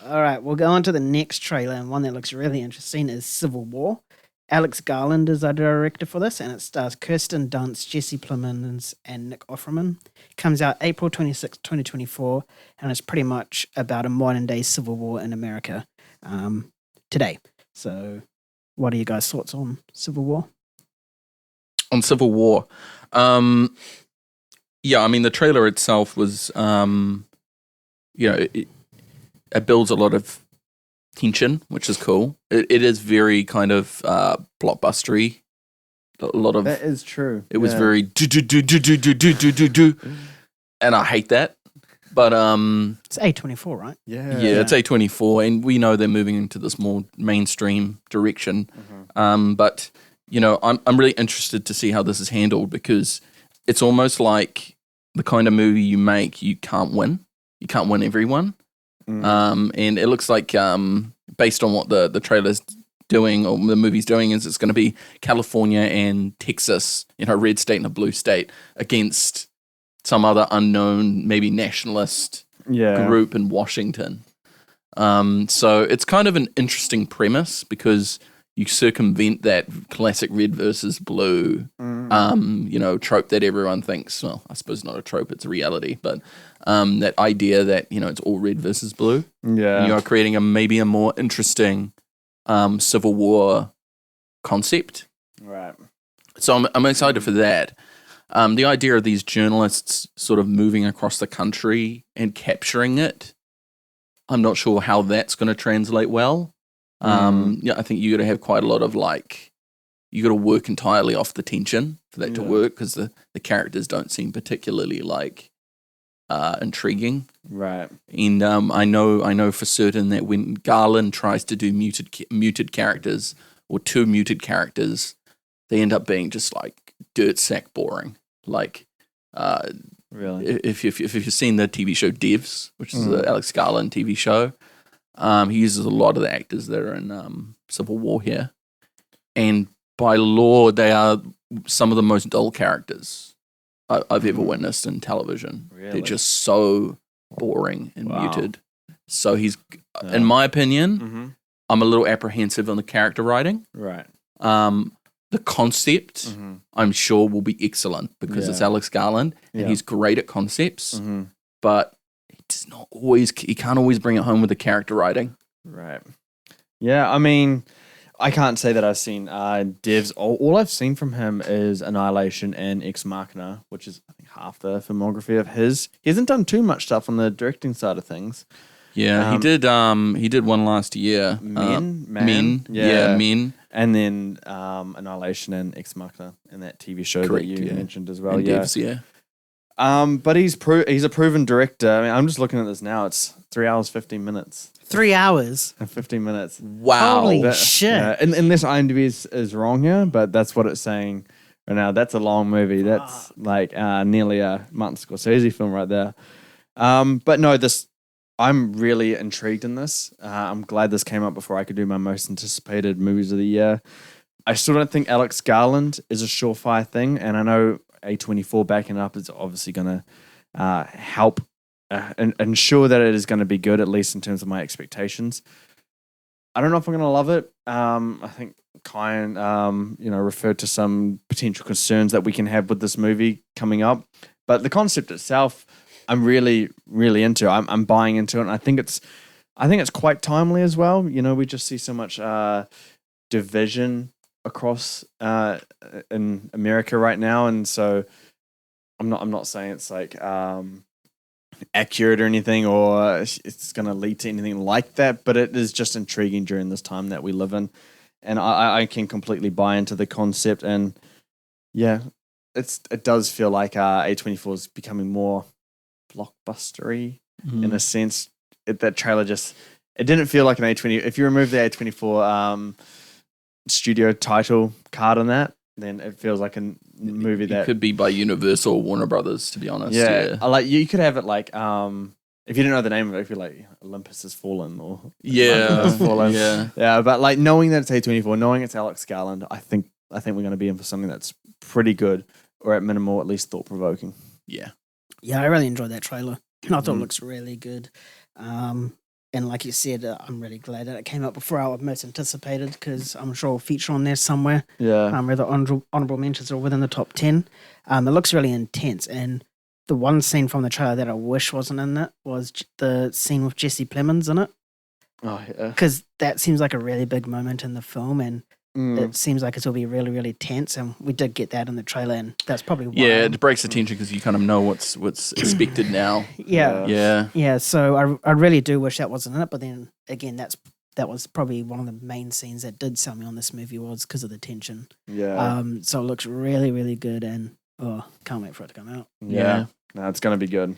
All right, we'll go on to the next trailer, and one that looks really interesting is Civil War. Alex Garland is our director for this, and it stars Kirsten Dunst, Jesse Plemons, and Nick Offerman. Comes out April 26, 2024, and it's pretty much about a modern-day civil war in America today. So what are you guys' thoughts on Civil War? On Civil War, yeah, I mean, the trailer itself was, it builds a lot of tension, which is cool. It is very kind of blockbustery. A lot of That is true. It was very do, and I hate that. But It's A24, right? Yeah. yeah, it's A24, and we know they're moving into this more mainstream direction. But I'm really interested to see how this is handled, because it's almost like the kind of movie you make, you can't win. You can't win everyone. And it looks like, based on what the trailer's doing or the movie's doing, is it's going to be California and Texas, red state and a blue state, against some other unknown, maybe nationalist group in Washington. So it's kind of an interesting premise, because you circumvent that classic red versus blue, trope that everyone thinks. Well, I suppose not a trope; it's a reality. But that idea that it's all red versus blue. Yeah, and you are creating maybe a more interesting Civil War concept. Right. So I'm excited for that. The idea of these journalists sort of moving across the country and capturing it, I'm not sure how that's going to translate well. I think you got to have quite a lot of you got to work entirely off the tension for that to work, because the characters don't seem particularly intriguing. Right. And I know for certain that when Garland tries to do muted characters, or two muted characters, they end up being just dirt sack boring. Really? If you've seen the TV show Devs, which is the Alex Garland TV show, he uses a lot of the actors that are in Civil War here, and by law, they are some of the most dull characters I've ever witnessed in television. Really? They're just so boring and muted. So he's, in my opinion, I'm a little apprehensive on the character writing. Right. The concept, I'm sure, will be excellent, because it's Alex Garland, and he's great at concepts, but he can't always bring it home with the character writing. Right. Yeah, I mean, I can't say that I've seen Devs. All I've seen from him is Annihilation and Ex Machina, which is, I think, half the filmography of his. He hasn't done too much stuff on the directing side of things. Yeah, he did one last year. Men. Yeah, Men. And then Annihilation and Ex Machina, and that TV show Correct, that you mentioned as well. And Devs, yeah. But he's a proven director. I mean, I'm just looking at this now. It's 3 hours, 15 minutes. 3 hours? And 15 minutes. Wow. Holy shit. Yeah, unless IMDb is wrong here, but that's what it's saying right now. That's a long movie. That's nearly a Martin Scorsese film right there. But no, I'm really intrigued in this. I'm glad this came up before I could do my most anticipated movies of the year. I still don't think Alex Garland is a surefire thing, and I know A24 backing up is obviously going to help and ensure that it is going to be good, at least in terms of my expectations. I don't know if I'm going to love it. I think Khyan, referred to some potential concerns that we can have with this movie coming up, but the concept itself, I'm really, really into. I'm buying into it, and I think it's quite timely as well. We just see so much division across in America right now, and so I'm not saying it's accurate or anything, or it's going to lead to anything like that, but it is just intriguing during this time that we live in, and I can completely buy into the concept, and yeah, it does feel like A24 is becoming more blockbustery in a sense. That trailer it didn't feel like an A20. If you remove the A24 studio title card on that, then it feels like a movie that could be by Universal or Warner Brothers, to be honest. Yeah. You could have it if you didn't know the name of it, if you're like Olympus Has Fallen or Has Fallen. yeah. But knowing that it's A24, knowing it's Alex Garland, I think we're going to be in for something that's pretty good, or at minimal, at least thought provoking. Yeah. Yeah, I really enjoyed that trailer. I thought it looks really good. And like you said, I'm really glad that it came out before I was most anticipated because I'm sure it'll feature on there somewhere. Yeah. Whether honorable mentions or within the top 10. It looks really intense. And the one scene from the trailer that I wish wasn't in it was the scene with Jesse Plemons in it. Oh, yeah. Because that seems like a really big moment in the film, and it seems like it'll be really, really tense. And we did get that in the trailer, and that's probably why. Yeah, it breaks the tension because you kind of know what's expected now. Yeah. So I really do wish that wasn't in it, but then again, that was probably one of the main scenes that did sell me on this movie was because of the tension. Yeah. So it looks really, really good, and can't wait for it to come out. Yeah. No, it's gonna be good.